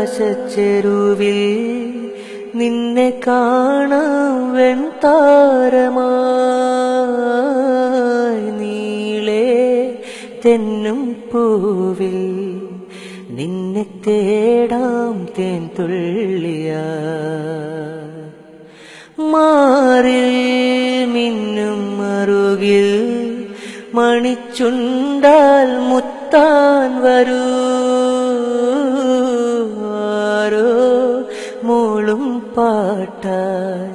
നീലാകാശച്ചെരുവിൽ നിന്നെ കാണാം വെൺതാരമായി നീളെ തെന്നും പൂവിൽ നിന്നെ തേടാം തേൻ തുള്ളിയ മാറിൽ മിന്നും മറുകിൽ മണിച്ചുണ്ടാൽ മുത്താൻ വരൂ ആരോ മൂളും പാട്ടായി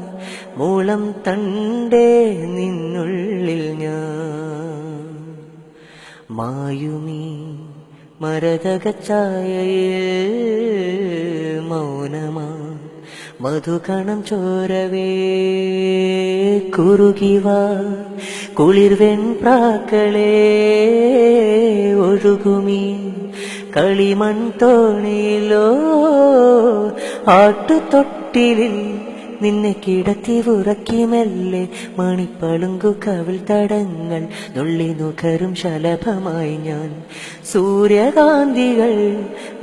മൂളം തണ്ടേ നിന്നുള്ളിൽ ഞാൻ മായുമീ മരതകച്ചായയിൽ മൗനമാ മധുകണം ചോരവേ കുറുകിവാ കുളിർവെൺ പ്രാക്കളെ ഒഴുകുമീ കളിമൺ തോണിയിലോ ആട്ടുതൊട്ടിലിൽ നിന്നെ കിടത്തി ഉറക്കി മെല്ലെ മണിപ്പളുങ്കു കവിൾ തടങ്ങൾ നുള്ളി നുകരും ശലഭമായി ഞാൻ സൂര്യകാന്തികൾ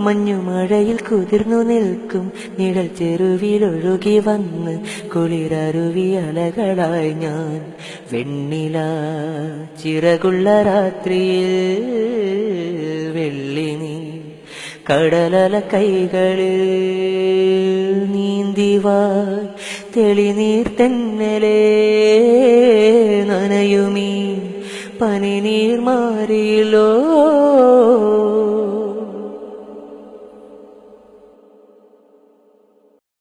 മഞ്ഞുമഴയിൽ കുതിർന്നു നിൽക്കും നിഴൽ ചെരുവിലൊഴുകി വന്ന് കുളിരരുവി അലകളായി ഞാൻ വെണ്ണില ചിറകുള്ള രാത്രിയിൽ വെള്ളി നീ കടലല കൈകളിൽ നീന്തിവായ് തെളിനീർ തെന്നലേ നനയുമീ പനിനീർ മാറിയിലോ